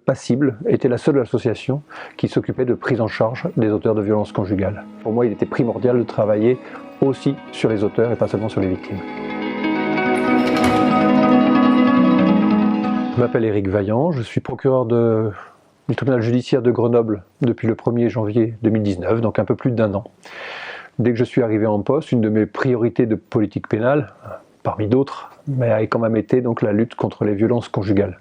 Passible était la seule association qui s'occupait de prise en charge des auteurs de violences conjugales. Pour moi, il était primordial de travailler aussi sur les auteurs et pas seulement sur les victimes. Je m'appelle Éric Vaillant, je suis procureur du tribunal judiciaire de Grenoble depuis le 1er janvier 2019, donc un peu plus d'1 an. Dès que je suis arrivé en poste, une de mes priorités de politique pénale, parmi d'autres, a quand même été donc la lutte contre les violences conjugales.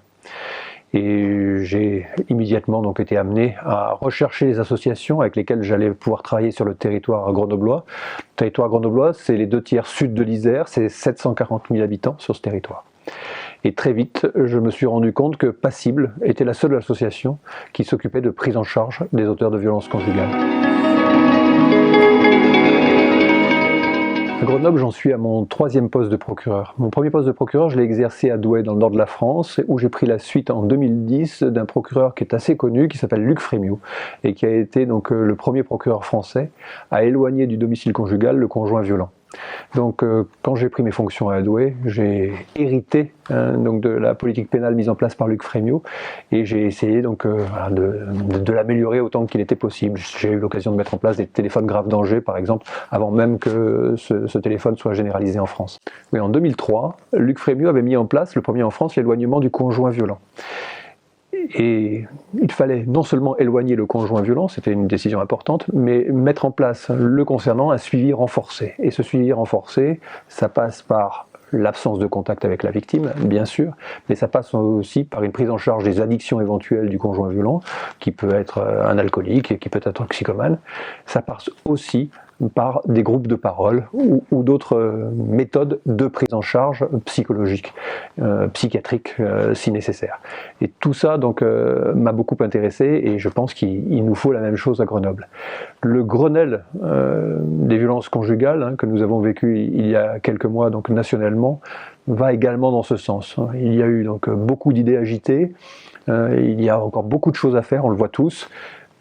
Et j'ai immédiatement donc été amené à rechercher les associations avec lesquelles j'allais pouvoir travailler sur le territoire grenoblois. Le territoire grenoblois, c'est les 2/3 sud de l'Isère, c'est 740 000 habitants sur ce territoire. Et très vite, je me suis rendu compte que Passible était la seule association qui s'occupait de prise en charge des auteurs de violences conjugales. À Grenoble, j'en suis à mon 3e poste de procureur. Mon premier poste de procureur, je l'ai exercé à Douai, dans le nord de la France, où j'ai pris la suite en 2010 d'un procureur qui est assez connu, qui s'appelle Luc Frémiot, et qui a été donc le premier procureur français à éloigner du domicile conjugal le conjoint violent. Donc quand j'ai pris mes fonctions à Douai, j'ai hérité donc de la politique pénale mise en place par Luc Frémiot et j'ai essayé donc de l'améliorer autant qu'il était possible. J'ai eu l'occasion de mettre en place des téléphones grave danger par exemple, avant même que ce téléphone soit généralisé en France. Oui, en 2003, Luc Frémiot avait mis en place, le premier en France, l'éloignement du conjoint violent. Et il fallait non seulement éloigner le conjoint violent, c'était une décision importante, mais mettre en place le concernant un suivi renforcé. Et ce suivi renforcé, ça passe par l'absence de contact avec la victime, bien sûr, mais ça passe aussi par une prise en charge des addictions éventuelles du conjoint violent, qui peut être un alcoolique, qui peut être un toxicomane. Ça passe aussi par des groupes de parole ou d'autres méthodes de prise en charge psychologique, psychiatrique si nécessaire. Et tout ça donc m'a beaucoup intéressé et je pense qu'il nous faut la même chose à Grenoble. Le Grenelle des violences conjugales que nous avons vécu il y a quelques mois donc nationalement va également dans ce sens. Il y a eu donc beaucoup d'idées agitées, il y a encore beaucoup de choses à faire, on le voit tous.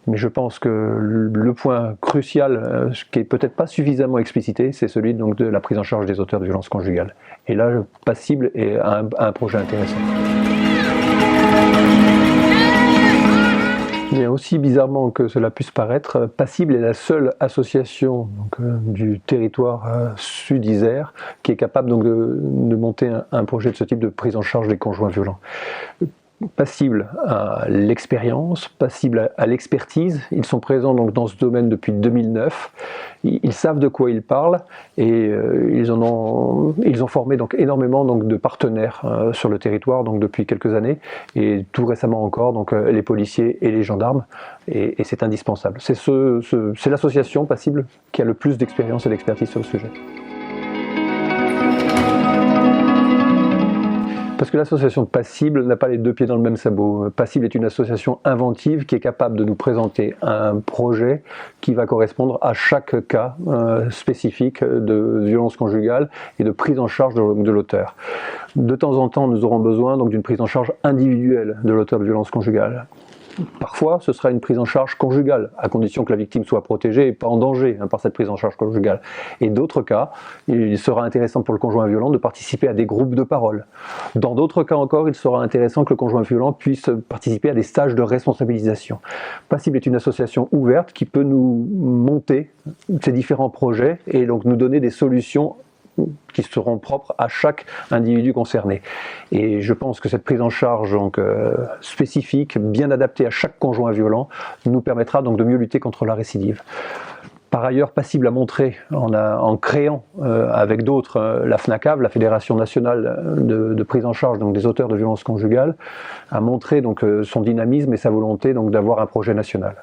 Mais je pense que le point crucial, qui est peut-être pas suffisamment explicité, c'est celui donc de la prise en charge des auteurs de violences conjugales. Et là, Passible est un projet intéressant. Mais aussi bizarrement que cela puisse paraître, Passible est la seule association donc, du territoire sud-Isère qui est capable donc, de monter un projet de ce type de prise en charge des conjoints violents. Passible à l'expérience, Passible à l'expertise. Ils sont présents donc dans ce domaine depuis 2009. Ils savent de quoi ils parlent et ils ont formé donc énormément donc de partenaires sur le territoire donc depuis quelques années et tout récemment encore donc les policiers et les gendarmes et c'est indispensable. C'est l'association Passible qui a le plus d'expérience et d'expertise sur le sujet. Parce que l'association Passible n'a pas les 2 pieds dans le même sabot. Passible est une association inventive qui est capable de nous présenter un projet qui va correspondre à chaque cas spécifique de violence conjugale et de prise en charge de l'auteur. De temps en temps, nous aurons besoin donc d'une prise en charge individuelle de l'auteur de violence conjugale. Parfois, ce sera une prise en charge conjugale, à condition que la victime soit protégée et pas en danger par cette prise en charge conjugale. Et d'autres cas, il sera intéressant pour le conjoint violent de participer à des groupes de parole. Dans d'autres cas encore, il sera intéressant que le conjoint violent puisse participer à des stages de responsabilisation. Passible est une association ouverte qui peut nous monter ces différents projets et donc nous donner des solutions qui seront propres à chaque individu concerné. Et je pense que cette prise en charge donc, spécifique, bien adaptée à chaque conjoint violent, nous permettra donc de mieux lutter contre la récidive. Par ailleurs, Passible a montré, en créant avec d'autres la FNACAV, la Fédération nationale de prise en charge donc, des auteurs de violences conjugales, a montré donc, son dynamisme et sa volonté donc, d'avoir un projet national.